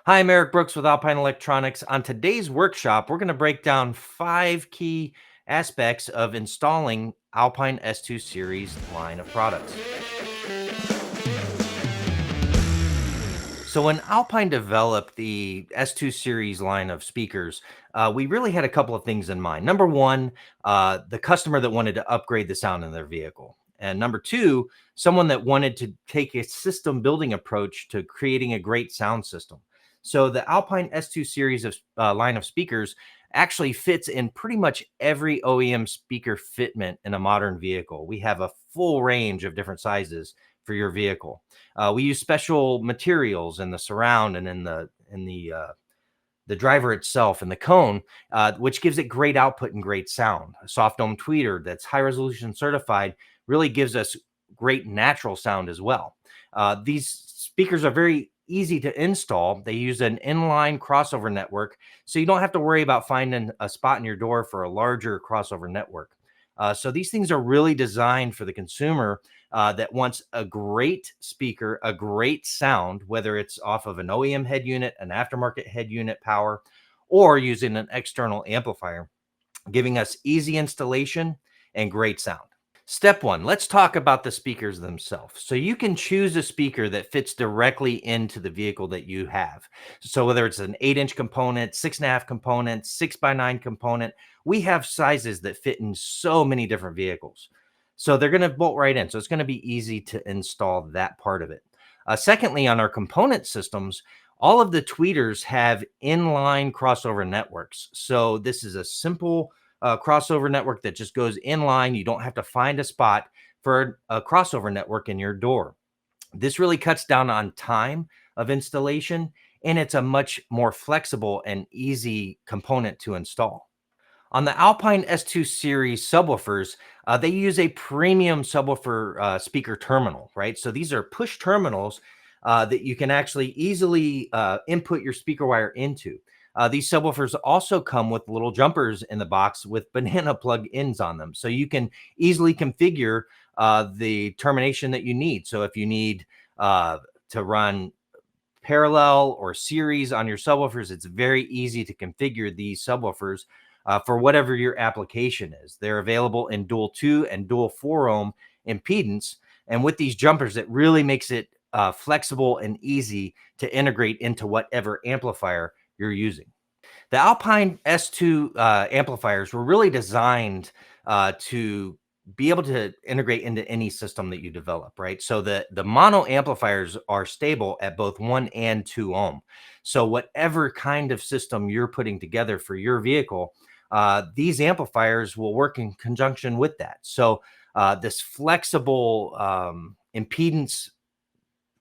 Hi, I'm Eric Brooks with Alpine Electronics. On today's workshop, we're going to break down 5 key aspects of installing Alpine S2 series line of products. So when Alpine developed the S2 series line of speakers, we really had a couple of things in mind. Number one, the customer that wanted to upgrade the sound in their vehicle. And number two, someone that wanted to take a system building approach to creating a great sound system. So the Alpine S2 series of line of speakers actually fits in pretty much every OEM speaker fitment in a modern vehicle. We have a full range of different sizes for your vehicle. We use special materials in the surround and in the driver itself and the cone, which gives it great output and great sound. A soft dome tweeter that's high resolution certified really gives us great natural sound as well. These speakers are very easy to install. They use an inline crossover network, so you don't have to worry about finding a spot in your door for a larger crossover network. So these things are really designed for the consumer that wants a great speaker, a great sound, whether it's off of an OEM head unit, an aftermarket head unit power, or using an external amplifier, giving us easy installation and great sound. Step one, let's talk about the speakers themselves. So you can choose a speaker that fits directly into the vehicle that you have. So whether it's an 8-inch component, 6.5 component, 6x9 component, we have sizes that fit in so many different vehicles. So they're going to bolt right in. So it's going to be easy to install that part of it. Secondly, on our component systems, all of the tweeters have inline crossover networks. So this is a simple crossover network that just goes in line. You don't have to find a spot for a crossover network in your door. This really cuts down on time of installation, and it's a much more flexible and easy component to install. On the Alpine S2 series subwoofers, they use a premium subwoofer speaker terminal, right? So these are push terminals that you can actually easily input your speaker wire into. These subwoofers also come with little jumpers in the box with banana plug ins on them. So you can easily configure the termination that you need. So if you need to run parallel or series on your subwoofers, it's very easy to configure these subwoofers for whatever your application is. They're available in dual 2 and dual 4 ohm impedance. And with these jumpers, it really makes it flexible and easy to integrate into whatever amplifier you're using. The Alpine S2 amplifiers were really designed to be able to integrate into any system that you develop, right? So the mono amplifiers are stable at both 1 and 2 ohm. So whatever kind of system you're putting together for your vehicle, these amplifiers will work in conjunction with that. So this flexible impedance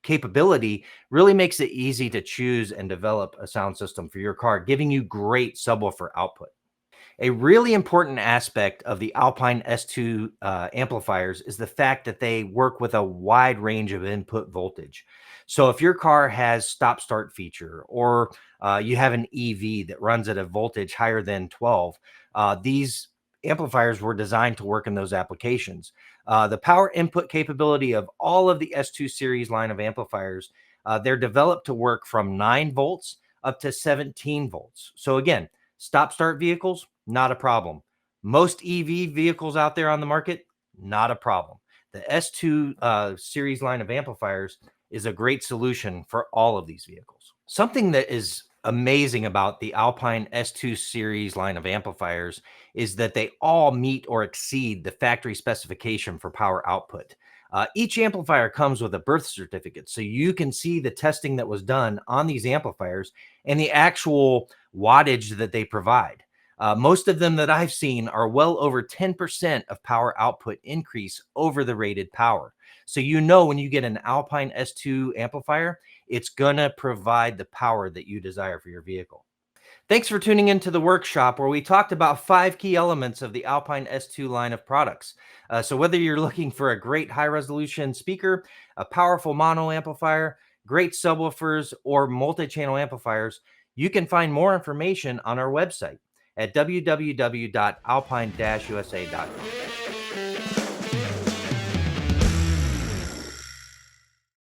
capability really makes it easy to choose and develop a sound system for your car, giving you great subwoofer output. A really important aspect of the Alpine S2 amplifiers is the fact that they work with a wide range of input voltage. So if your car has stop start feature or you have an EV that runs at a voltage higher than 12, these amplifiers were designed to work in those applications. The power input capability of all of the S2 series line of amplifiers, they're developed to work from 9 volts up to 17 volts. So again, stop start vehicles, not a problem. Most EV vehicles out there on the market, not a problem. The S2 series line of amplifiers is a great solution for all of these vehicles. Something that is amazing about the Alpine S2 series line of amplifiers is that they all meet or exceed the factory specification for power output. Each amplifier comes with a birth certificate, so you can see the testing that was done on these amplifiers and the actual wattage that they provide. Most of them that I've seen are well over 10% of power output increase over the rated power. So you know when you get an Alpine S2 amplifier, it's going to provide the power that you desire for your vehicle. Thanks for tuning into the workshop where we talked about 5 key elements of the Alpine S2 line of products. So whether you're looking for a great high resolution speaker, a powerful mono amplifier, great subwoofers, or multi-channel amplifiers, you can find more information on our website at www.alpine-usa.com.